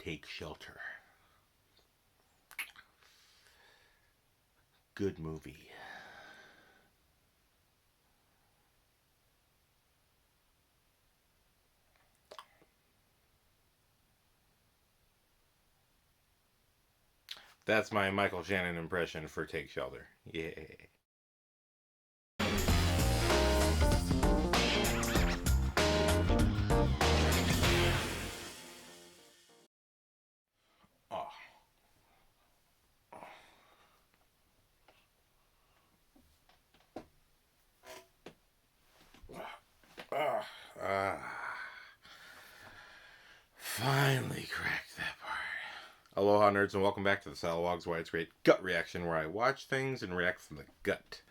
Take Shelter. Good movie. That's my Michael Shannon impression for Take Shelter. Yeah. Oh. Finally cracked that part. Aloha, nerds, and welcome back to the Salawag's Why It's Great Gut Reaction, where I watch things and react from the gut.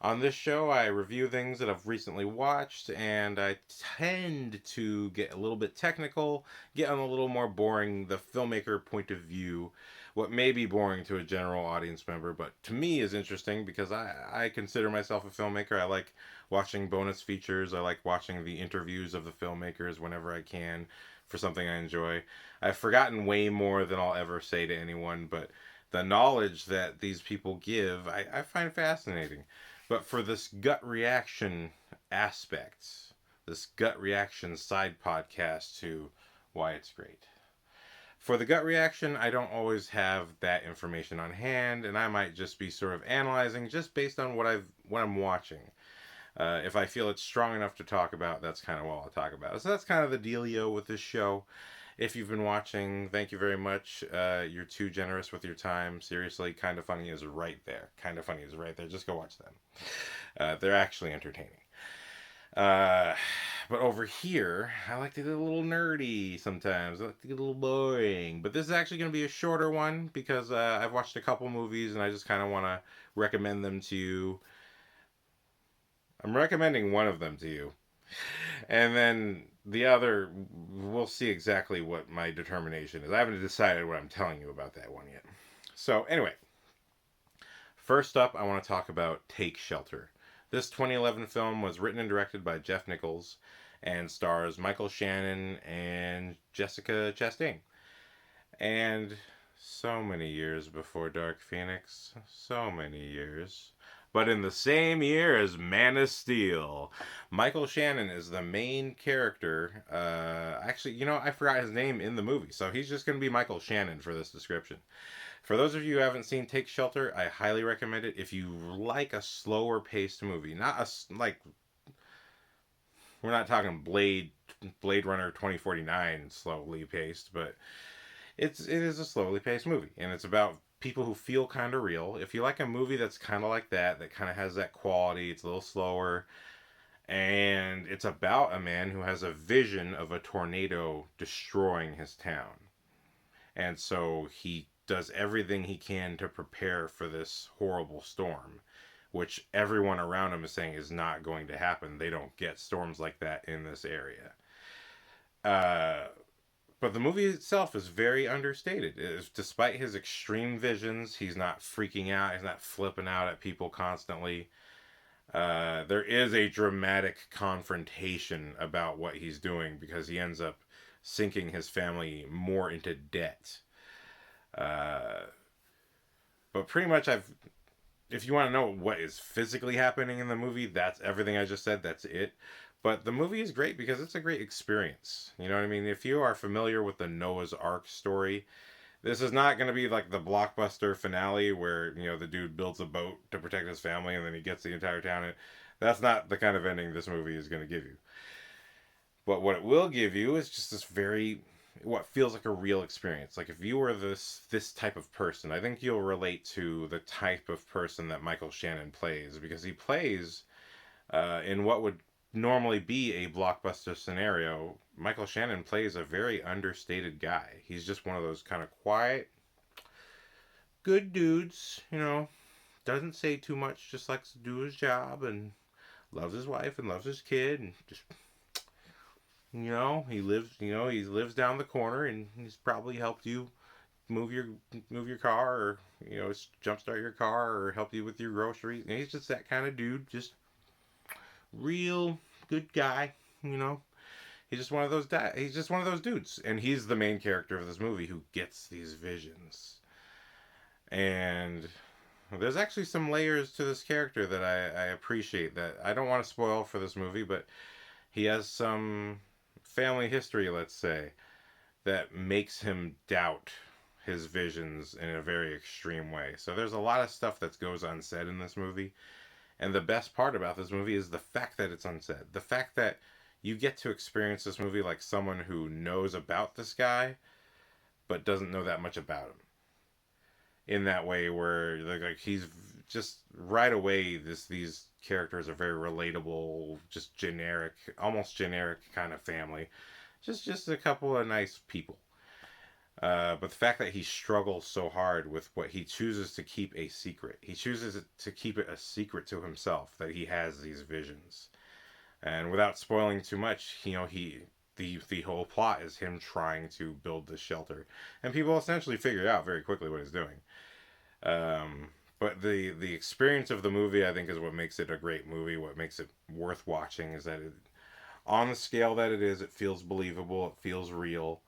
On this show, I review things that I've recently watched, and I tend to get a little bit technical, get on a little more boring, the filmmaker point of view, what may be boring to a general audience member, but to me is interesting because I consider myself a filmmaker. I like watching bonus features. I like watching the interviews of the filmmakers whenever I can for something I enjoy. I've forgotten way more than I'll ever say to anyone, but the knowledge that these people give, I find fascinating. But for this gut reaction aspect, this gut reaction side podcast to Why It's Great. For the gut reaction, I don't always have that information on hand, and I might just be sort of analyzing just based on what I'm watching. If I feel it's strong enough to talk about, that's kind of what I'll talk about. So that's kind of the dealio with this show. If you've been watching, thank you very much. You're too generous with your time. Seriously, Kind of Funny is right there. Kind of Funny is right there. Just go watch them. They're actually entertaining. But over here, I like to get a little nerdy sometimes. I like to get a little boring. But this is actually going to be a shorter one because I've watched a couple movies and I just kind of want to recommend them to you. I'm recommending one of them to you. And then the other, we'll see exactly what my determination is. I haven't decided what I'm telling you about that one yet. So, anyway, first up, I want to talk about Take Shelter. This 2011 film was written and directed by Jeff Nichols and stars Michael Shannon and Jessica Chastain. And so many years before Dark Phoenix, so many years. But in the same year as Man of Steel, Michael Shannon is the main character. Actually, I forgot his name in the movie, so he's just going to be Michael Shannon for this description. For those of you who haven't seen Take Shelter, I highly recommend it. If you like a slower paced movie, we're not talking Blade Runner 2049 slowly paced, but it is a slowly paced movie, and it's about people who feel kind of real. If you like a movie that's kind of like that kind of has that quality, it's a little slower, and it's about a man who has a vision of a tornado destroying his town. And so he does everything he can to prepare for this horrible storm, which everyone around him is saying is not going to happen. They don't get storms like that in this area. But the movie itself is very understated. Despite his extreme visions, he's not freaking out. He's not flipping out at people constantly. There is a dramatic confrontation about what he's doing because he ends up sinking his family more into debt. But pretty much if you want to know what is physically happening in the movie, that's everything I just said. That's it. But the movie is great because it's a great experience. You know what I mean? If you are familiar with the Noah's Ark story, this is not going to be like the blockbuster finale where, the dude builds a boat to protect his family and then he gets the entire town. That's not the kind of ending this movie is going to give you. But what it will give you is just what feels like a real experience. Like if you were this type of person, I think you'll relate to the type of person that Michael Shannon plays because he plays in what would normally be a blockbuster scenario. Michael Shannon plays a very understated guy. He's just one of those kind of quiet, good dudes, doesn't say too much, just likes to do his job and loves his wife and loves his kid and just he lives down the corner and he's probably helped you move your car or jumpstart your car or help you with your groceries. And he's just that kind of dude, just real good guy, He's just one of those he's just one of those dudes, and he's the main character of this movie who gets these visions. And there's actually some layers to this character that I appreciate, that I don't want to spoil for this movie, but he has some family history, let's say, that makes him doubt his visions in a very extreme way. So there's a lot of stuff that goes unsaid in this movie. And the best part about this movie is the fact that it's unsaid. The fact that you get to experience this movie like someone who knows about this guy, but doesn't know that much about him. In that way, where like he's just right away, these characters are very relatable, just generic, almost generic kind of family, just a couple of nice people. But the fact that he struggles so hard with what he chooses to keep a secret, he chooses to keep it a secret to himself that he has these visions, and without spoiling too much, the whole plot is him trying to build this shelter, and people essentially figure out very quickly what he's doing. But the experience of the movie, I think, is what makes it a great movie. What makes it worth watching is that on the scale that it is, it feels believable. It feels real.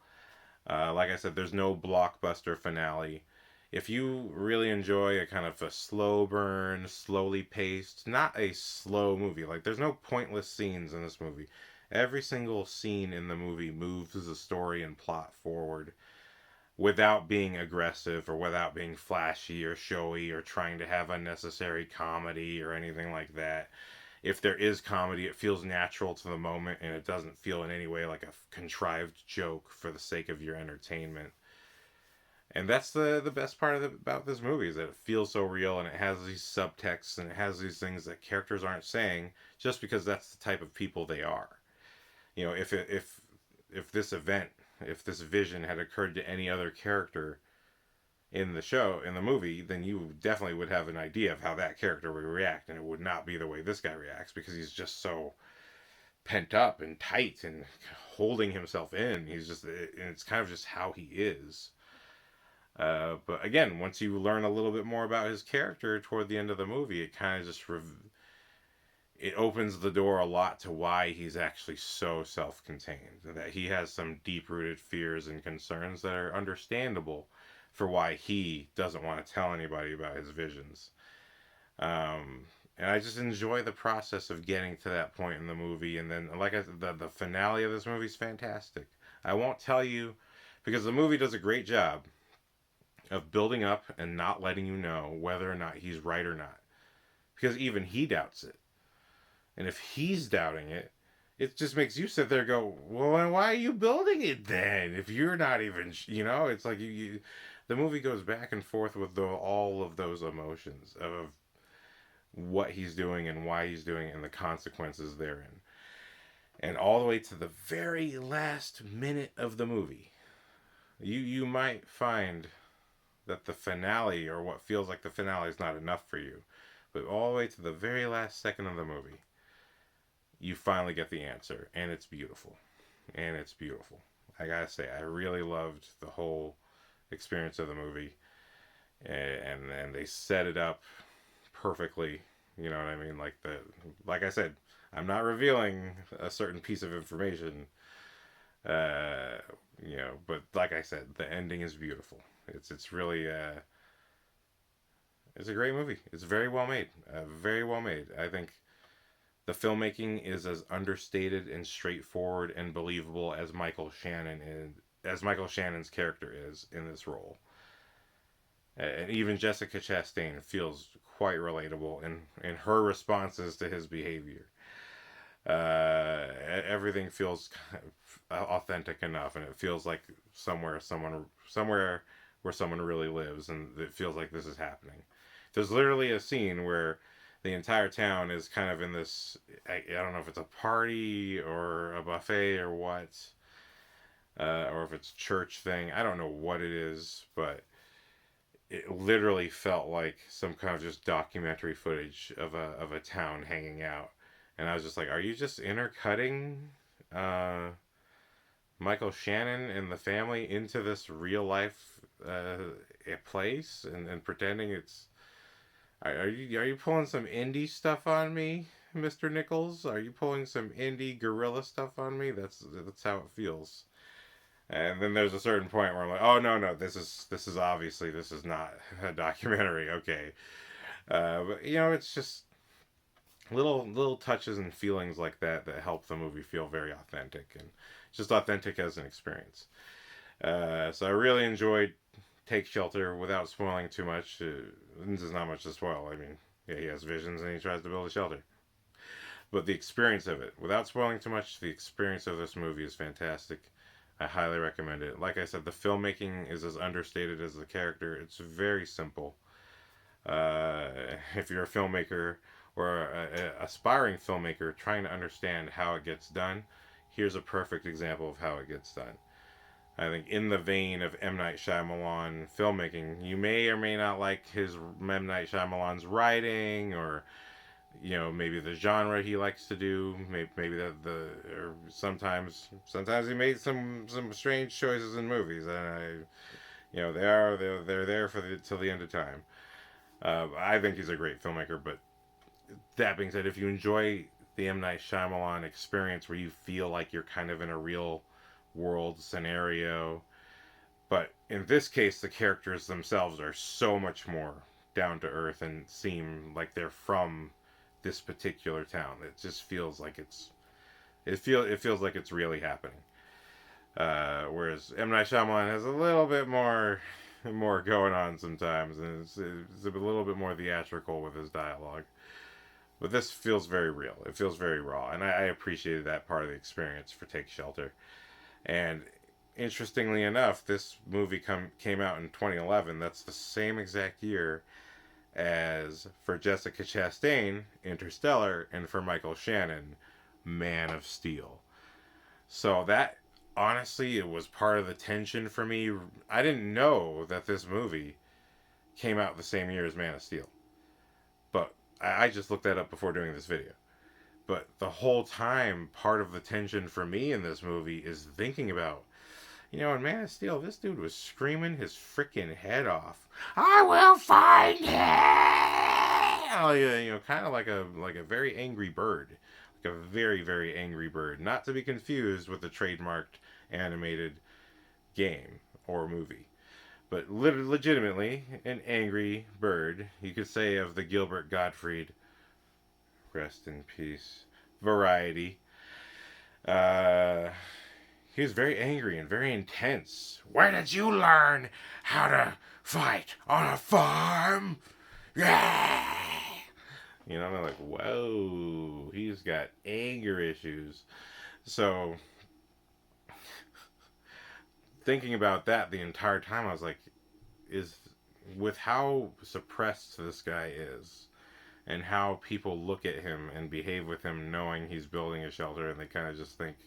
Like I said, there's no blockbuster finale. If you really enjoy a kind of a slow burn, slowly paced, not a slow movie, like there's no pointless scenes in this movie. Every single scene in the movie moves the story and plot forward without being aggressive or without being flashy or showy or trying to have unnecessary comedy or anything like that. If there is comedy, it feels natural to the moment, and it doesn't feel in any way like a contrived joke for the sake of your entertainment. And that's the best part about this movie, is that it feels so real, and it has these subtexts, and it has these things that characters aren't saying just because that's the type of people they are. You know, if this event, if this vision had occurred to any other character in the movie, then you definitely would have an idea of how that character would react, and it would not be the way this guy reacts, because he's just so pent up and tight and holding himself in. And it's kind of just how he is. But again, once you learn a little bit more about his character toward the end of the movie, it kind of just it opens the door a lot to why he's actually so self-contained, that he has some deep-rooted fears and concerns that are understandable for why he doesn't want to tell anybody about his visions. And I just enjoy the process of getting to that point in the movie. And then, like I said, the finale of this movie is fantastic. I won't tell you, because the movie does a great job of building up and not letting you know whether or not he's right or not. Because even he doubts it. And if he's doubting it, it just makes you sit there and go, well, then why are you building it then? If you're not even, it's like the movie goes back and forth with all of those emotions of what he's doing and why he's doing it and the consequences therein. And all the way to the very last minute of the movie, you might find that the finale, or what feels like the finale, is not enough for you. But all the way to the very last second of the movie, you finally get the answer, and it's beautiful. And it's beautiful. I gotta say, I really loved the whole experience of the movie, and they set it up perfectly. You know what I mean? Like I said, I'm not revealing a certain piece of information. But like I said, the ending is beautiful. It's really it's a great movie. It's very well made. Very well made. I think the filmmaking is as understated and straightforward and believable as Michael Shannon's character is in this role. And even Jessica Chastain feels quite relatable in her responses to his behavior. Everything feels authentic enough, and it feels like somewhere where someone really lives, and it feels like this is happening. There's literally a scene where the entire town is kind of in this, I don't know if it's a party or a buffet or what, or if it's a church thing. I don't know what it is, but it literally felt like some kind of just documentary footage of a town hanging out. And I was just like, are you just intercutting Michael Shannon and the family into this real life place, and pretending it's... Are you pulling some indie stuff on me? Mr. Nichols? Are you pulling some indie guerrilla stuff on me? That's how it feels. And then there's a certain point where I'm like, oh no, this is obviously this is not a documentary. Okay, but it's just little touches and feelings like that help the movie feel very authentic and just authentic as an experience. So I really enjoyed Take Shelter without spoiling too much. There's not much to spoil. I mean, yeah, he has visions and he tries to build a shelter. But the experience of it, without spoiling too much, the experience of this movie is fantastic. I highly recommend it. Like I said, the filmmaking is as understated as the character. It's very simple. Uh, if you're a filmmaker or a aspiring filmmaker trying to understand how it gets done, here's a perfect example of how it gets done. I think in the vein of M. Night Shyamalan filmmaking, you may or may not like his M. Night Shyamalan's writing, or maybe the genre he likes to do. Maybe the or sometimes he made some strange choices in movies, and they're there for till the end of time. I think he's a great filmmaker, but that being said, if you enjoy the M. Night Shyamalan experience where you feel like you're kind of in a real world scenario, but in this case the characters themselves are so much more down to earth and seem like they're from this particular town. It just feels like it feels like it's really happening. Whereas M. Night Shyamalan has a little bit more going on sometimes, and it's a little bit more theatrical with his dialogue. But this feels very real. It feels very raw, and I appreciated that part of the experience for Take Shelter. And interestingly enough, this movie came out in 2011. That's the same exact year as for Jessica Chastain, Interstellar, and for Michael Shannon, Man of Steel. So that, honestly, it was part of the tension for me. I didn't know that this movie came out the same year as Man of Steel. But I just looked that up before doing this video. But the whole time, part of the tension for me in this movie is thinking about, in Man of Steel, this dude was screaming his freaking head off. I will find him! Oh, yeah, kind of like a very angry bird. Like a very, very angry bird. Not to be confused with the trademarked animated game or movie. But legitimately, an angry bird. You could say of the Gilbert Gottfried, rest in peace, variety. He was very angry and very intense. Where did you learn how to fight on a farm? Yeah! I'm like, whoa, he's got anger issues. So, thinking about that the entire time, I was like, with how suppressed this guy is, and how people look at him and behave with him knowing he's building a shelter, and they kind of just think,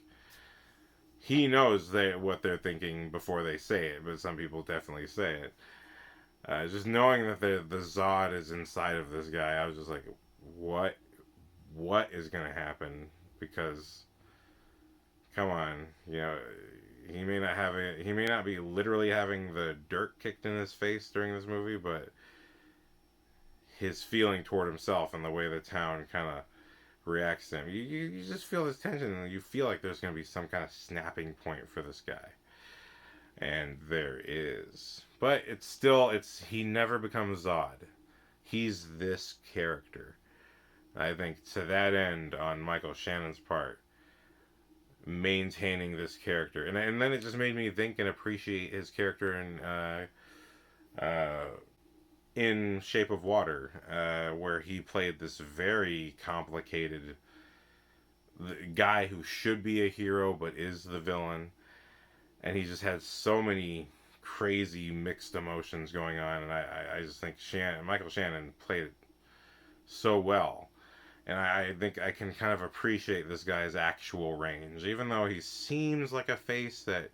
he knows what they're thinking before they say it, but some people definitely say it. Just knowing that the Zod is inside of this guy, I was just like, what is going to happen? Because, come on, he may not be literally having the dirt kicked in his face during this movie, but his feeling toward himself and the way the town kind of reacts to him, you just feel this tension, and you feel like there's going to be some kind of snapping point for this guy. And there is. But he never becomes Zod. He's this character. I think to that end, on Michael Shannon's part, maintaining this character. And then it just made me think and appreciate his character in Shape of Water, where he played this very complicated guy who should be a hero but is the villain, and he just had so many crazy mixed emotions going on, and I just think Michael Shannon played it so well, and I think I can kind of appreciate this guy's actual range, even though he seems like a face that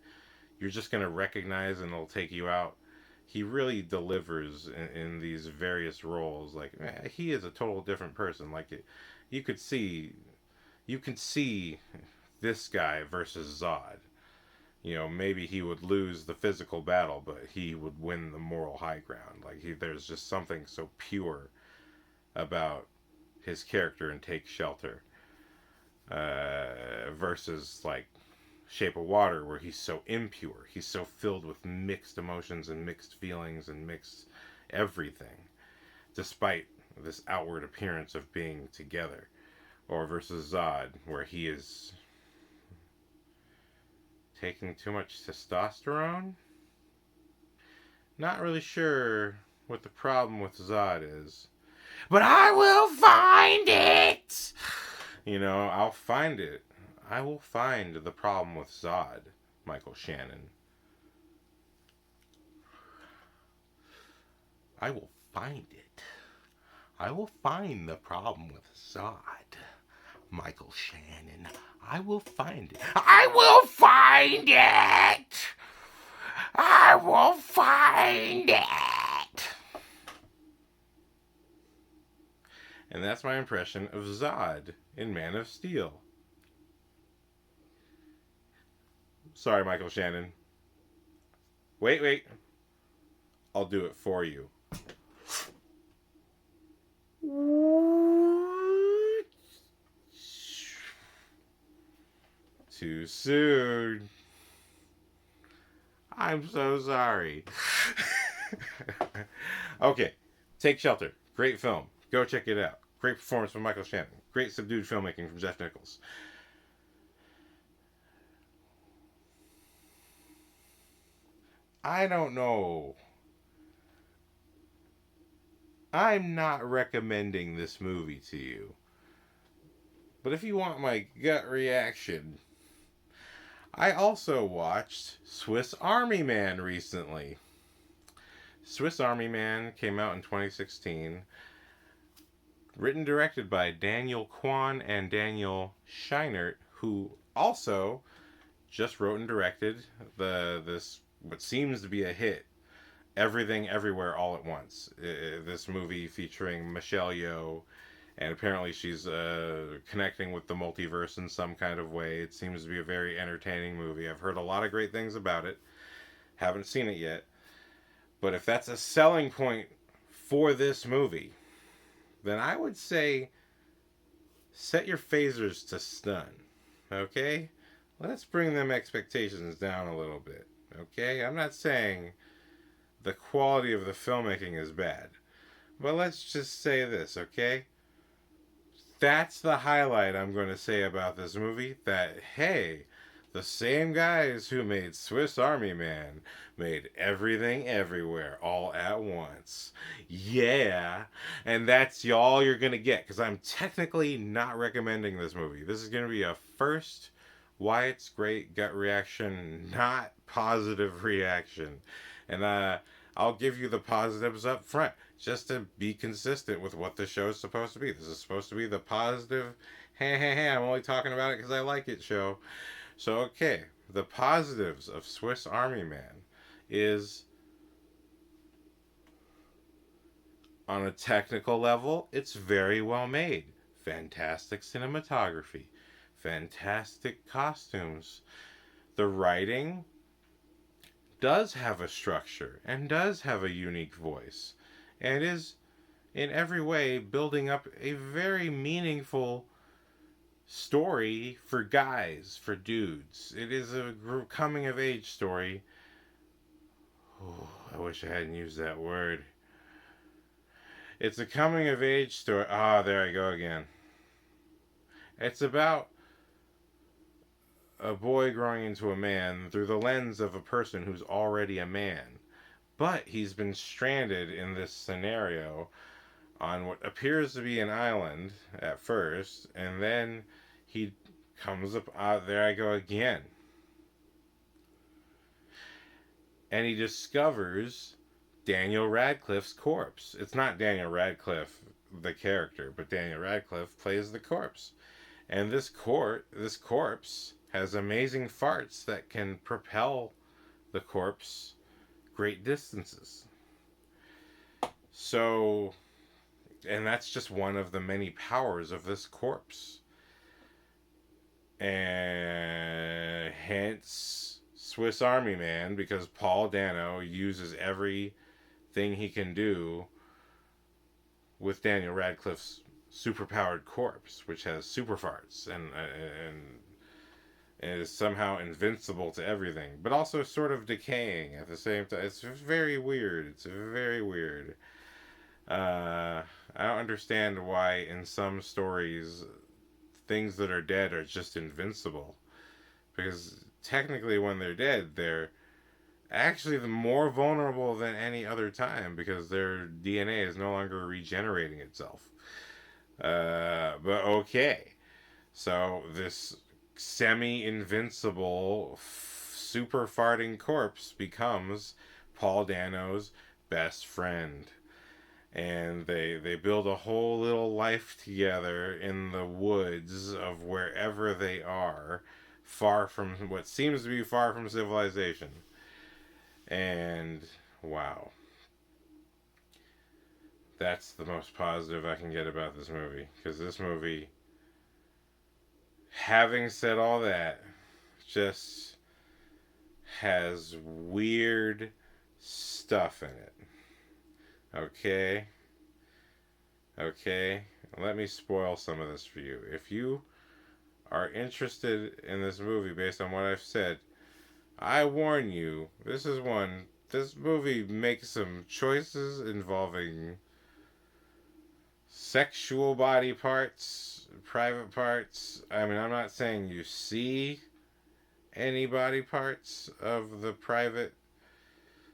you're just going to recognize and it'll take you out. He really delivers in these various roles. Like, he is a total different person. Like, you can see this guy versus Zod. Maybe he would lose the physical battle, but he would win the moral high ground. Like, there's just something so pure about his character in Take Shelter, versus like Shape of Water, where he's so impure. He's so filled with mixed emotions and mixed feelings and mixed everything, despite this outward appearance of being together. Or versus Zod, where he is taking too much testosterone. Not really sure what the problem with Zod is, but I will find it! I'll find it. I will find the problem with Zod, Michael Shannon. I will find it. I will find the problem with Zod, Michael Shannon. I will find it. I will find it! I will find it! And that's my impression of Zod in Man of Steel. Sorry, Michael Shannon. Wait. I'll do it for you. Too soon. I'm so sorry. Okay, Take Shelter. Great film. Go check it out. Great performance from Michael Shannon. Great subdued filmmaking from Jeff Nichols. I don't know. I'm not recommending this movie to you. But if you want my gut reaction, I also watched Swiss Army Man recently. Swiss Army Man came out in 2016. Written and directed by Daniel Kwan and Daniel Scheinert, who also just wrote and directed this what seems to be a hit, Everything Everywhere All at Once. This movie featuring Michelle Yeoh, and apparently she's connecting with the multiverse in some kind of way. It seems to be a very entertaining movie. I've heard a lot of great things about it. Haven't seen it yet. But if that's a selling point for this movie, then I would say set your phasers to stun. Okay? Let's bring them expectations down a little bit. Okay? I'm not saying the quality of the filmmaking is bad. But let's just say this, okay? That's the highlight I'm going to say about this movie. That, hey, the same guys who made Swiss Army Man made Everything Everywhere All at Once. Yeah. And that's all you're going to get, because I'm technically not recommending this movie. This is going to be a first why it's great gut reaction, not positive reaction. And I'll give you the positives up front, just to be consistent with what the show is supposed to be. This is supposed to be the positive, hey, I'm only talking about it because I like it show. So, okay, the positives of Swiss Army Man is, on a technical level, it's very well made. Fantastic cinematography. Fantastic costumes. The writing does have a structure and does have a unique voice, and is in every way building up a very meaningful story for guys, for dudes. It is a coming of age story. Oh, I wish I hadn't used that word. It's a coming of age story. There I go again. It's about a boy growing into a man through the lens of a person who's already a man. But he's been stranded in this scenario on what appears to be an island at first, and then he comes up, there I go again. And he discovers Daniel Radcliffe's corpse. It's not Daniel Radcliffe, the character, but Daniel Radcliffe plays the corpse. And this corpse has amazing farts that can propel the corpse great distances. So, and that's just one of the many powers of this corpse. And hence Swiss Army Man, because Paul Dano uses everything he can do with Daniel Radcliffe's superpowered corpse, which has super farts and is somehow invincible to everything, but also sort of decaying at the same time. It's very weird. It's very weird. I don't understand why in some stories things that are dead are just invincible. Because technically, when they're dead, they're actually the more vulnerable than any other time because their DNA is no longer regenerating itself. But okay. So this semi-invincible, super farting corpse becomes Paul Dano's best friend. And they build a whole little life together in the woods of wherever they are, far from what seems to be far from civilization. And wow, that's the most positive I can get about this movie. Because this movie, having said all that, just has weird stuff in it. Okay? Okay? Let me spoil some of this for you. If you are interested in this movie based on what I've said, I warn you, this is one. This movie makes some choices involving sexual body parts, private parts. I mean, I'm not saying you see any body parts of the private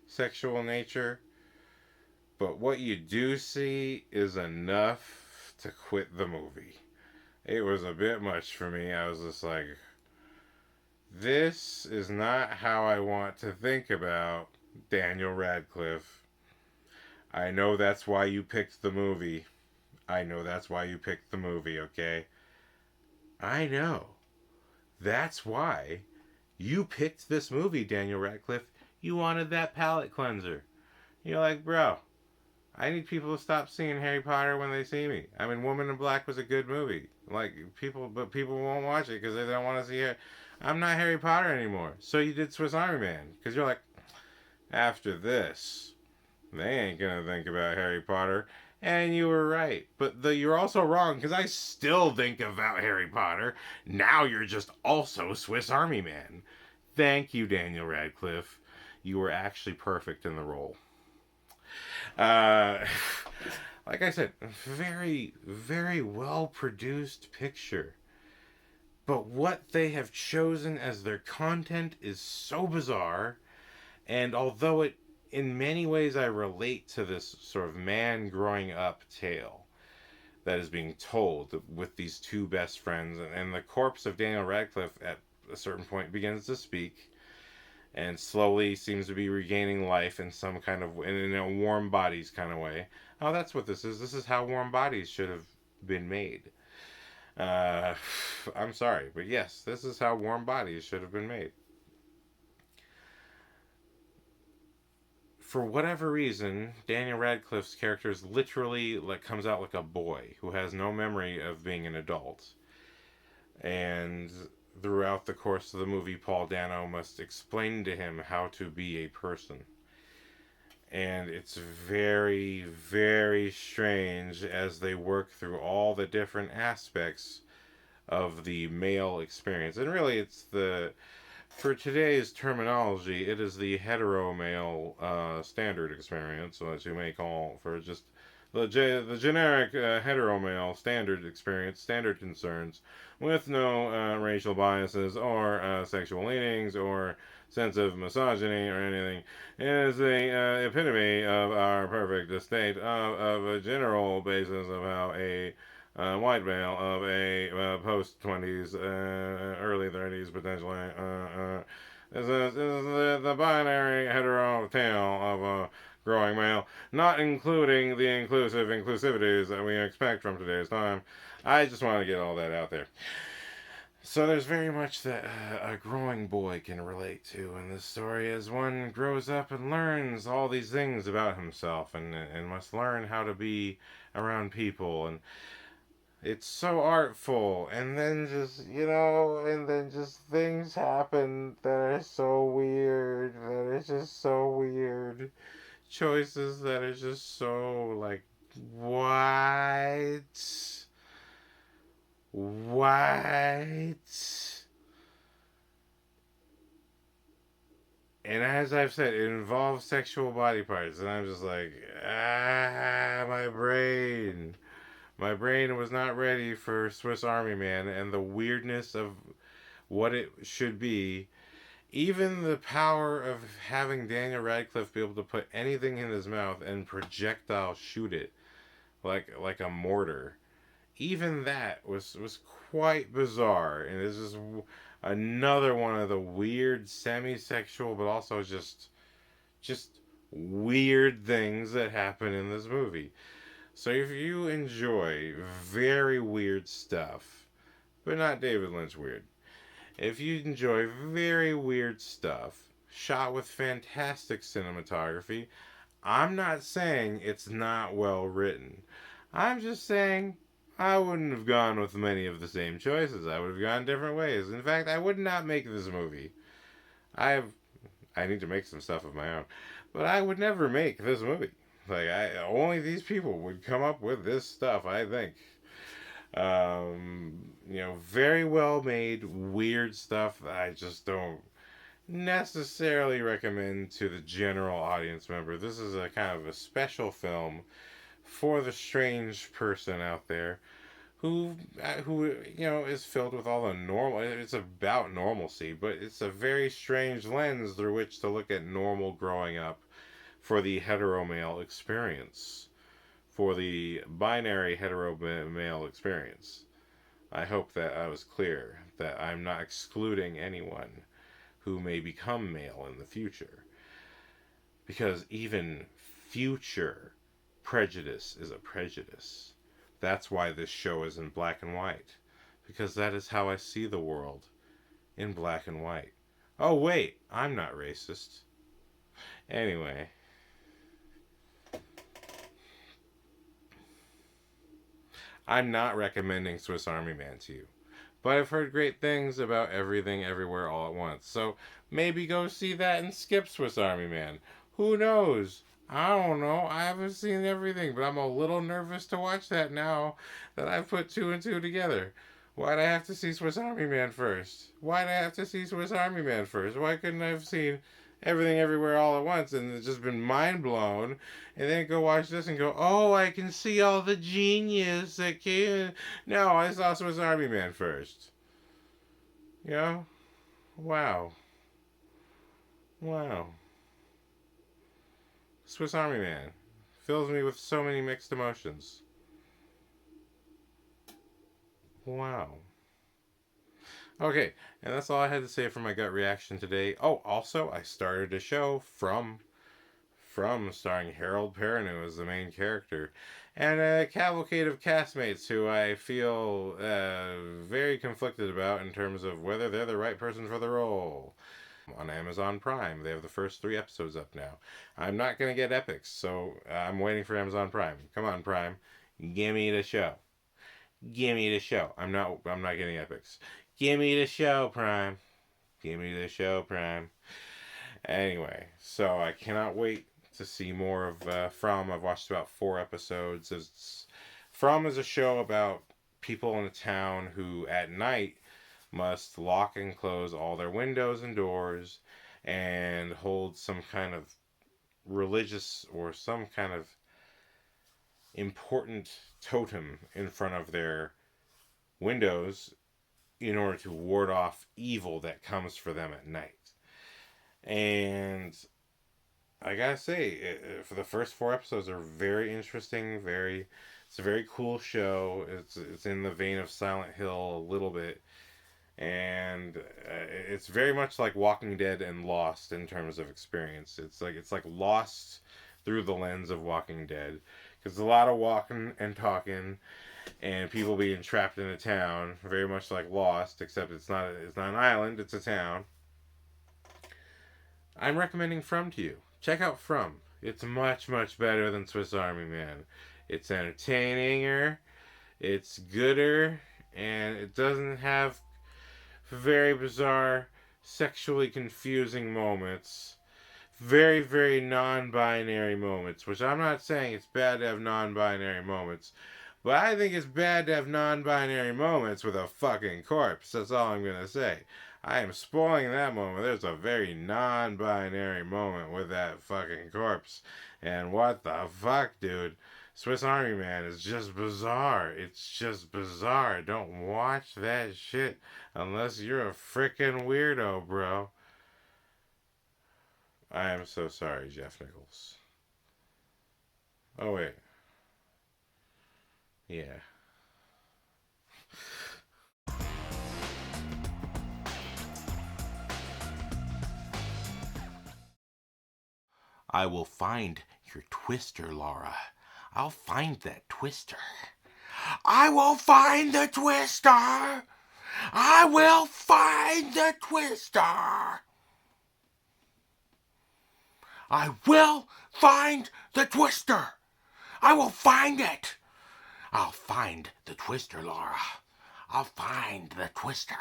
sexual nature, but what you do see is enough to quit the movie. It was a bit much for me. I was just like, this is not how I want to think about Daniel Radcliffe. I know that's why you picked the movie. I know that's why you picked the movie, okay? I know. That's why you picked this movie, Daniel Radcliffe. You wanted that palate cleanser. You're like, bro, I need people to stop seeing Harry Potter when they see me. I mean, Woman in Black was a good movie. Like, people won't watch it because they don't want to see it. I'm not Harry Potter anymore. So you did Swiss Army Man. Because you're like, after this, they ain't going to think about Harry Potter. And you were right. But you're also wrong because I still think about Harry Potter. Now you're just also Swiss Army Man. Thank you, Daniel Radcliffe. You were actually perfect in the role. Uh, like I said, very, very well produced picture. But what they have chosen as their content is so bizarre. And although it, in many ways, I relate to this sort of man growing up tale that is being told with these two best friends. And the corpse of Daniel Radcliffe at a certain point begins to speak and slowly seems to be regaining life in some kind of, in a warm bodies kind of way. Oh, that's what this is. This is how warm bodies should have been made. Uh, I'm sorry, but yes, this is how warm bodies should have been made. For whatever reason, Daniel Radcliffe's character is literally comes out like a boy who has no memory of being an adult. And throughout the course of the movie, Paul Dano must explain to him how to be a person. And it's very, very strange as they work through all the different aspects of the male experience. And really, for today's terminology, it is the hetero male standard experience, as you may call for just the generic hetero male standard experience, standard concerns, with no racial biases or sexual leanings or sense of misogyny or anything. It is the epitome of our perfect state of a general basis of how a white male of a post 20s, early 30s potentially. This is the binary hetero tale of a growing male, not including the inclusivities that we expect from today's time. I just want to get all that out there. So there's very much that a growing boy can relate to in this story as one grows up and learns all these things about himself and must learn how to be around people. And it's so artful, and then just things happen that are so weird, that are just so weird. Choices that are just so like, what? What? And as I've said, it involves sexual body parts, and I'm just like, my brain. My brain was not ready for Swiss Army Man and the weirdness of what it should be. Even the power of having Daniel Radcliffe be able to put anything in his mouth and projectile shoot it like a mortar. Even that was quite bizarre, and this is another one of the weird semi-sexual, but also just weird things that happen in this movie. So if you enjoy very weird stuff, but not David Lynch weird, if you enjoy very weird stuff shot with fantastic cinematography, I'm not saying it's not well written. I'm just saying I wouldn't have gone with many of the same choices. I would have gone different ways. In fact, I would not make this movie. I have I need to make some stuff of my own, but I would never make this movie. Like only these people would come up with this stuff. I think, very well made, weird stuff that I just don't necessarily recommend to the general audience member. This is a kind of a special film for the strange person out there who is filled with all the normal. It's about normalcy, but it's a very strange lens through which to look at normal growing up for the hetero male experience, for the binary hetero male experience. I hope that I was clear, that I'm not excluding anyone who may become male in the future, because even future prejudice is a prejudice. That's why this show is in black and white, because that is how I see the world, in black and white. Oh wait, I'm not racist. Anyway, I'm not recommending Swiss Army Man to you, but I've heard great things about Everything Everywhere All at Once, so maybe go see that and skip Swiss Army Man. Who knows? I don't know. I haven't seen everything, but I'm a little nervous to watch that now that I've put two and two together. Why'd I have to see Swiss Army Man first? Why'd I have to see Swiss Army Man first? Why couldn't I have seen Everything Everywhere All at Once and it's just been mind blown, and then go watch this and go, oh, I can see all the genius that came. No, I saw Swiss Army Man first. You know? Wow. Wow. Swiss Army Man fills me with so many mixed emotions. Wow. Okay, and that's all I had to say for my gut reaction today. Oh, also, I started a show from starring Harold Perrineau as the main character, and a cavalcade of castmates who I feel very conflicted about in terms of whether they're the right person for the role. On Amazon Prime, they have the first 3 episodes up now. I'm not going to get Epics, so I'm waiting for Amazon Prime. Come on, Prime. Give me the show. Give me the show. I'm not getting Epics. Give me the show, Prime. Give me the show, Prime. Anyway, so I cannot wait to see more of From. I've watched about 4 episodes. From is a show about people in a town who at night must lock and close all their windows and doors and hold some kind of religious or some kind of important totem in front of their windows in order to ward off evil that comes for them at night. And I gotta say, for the first 4 episodes are very interesting. It's a very cool show. It's in the vein of Silent Hill a little bit, and it's very much like Walking Dead and Lost in terms of experience. It's like Lost through the lens of Walking Dead, because a lot of walking and talking, and people being trapped in a town, very much like Lost, except it's not an island, it's a town. I'm recommending From to you. Check out From. It's much, much better than Swiss Army Man. It's entertaininger, it's gooder, and it doesn't have very bizarre, sexually confusing moments. Very, very non-binary moments, which I'm not saying it's bad to have non-binary moments, But I think it's bad to have non-binary moments with a fucking corpse. That's all I'm gonna say. I am spoiling that moment. There's a very non-binary moment with that fucking corpse. And what the fuck, dude? Swiss Army Man is just bizarre. It's just bizarre. Don't watch that shit unless you're a freaking weirdo, bro. I am so sorry, Jeff Nichols. Oh, wait. Yeah. I will find your twister, Laura. I'll find that twister. I will find the twister! I will find the twister! I will find the twister! I will find it! I'll find the twister, Laura. I'll find the twister.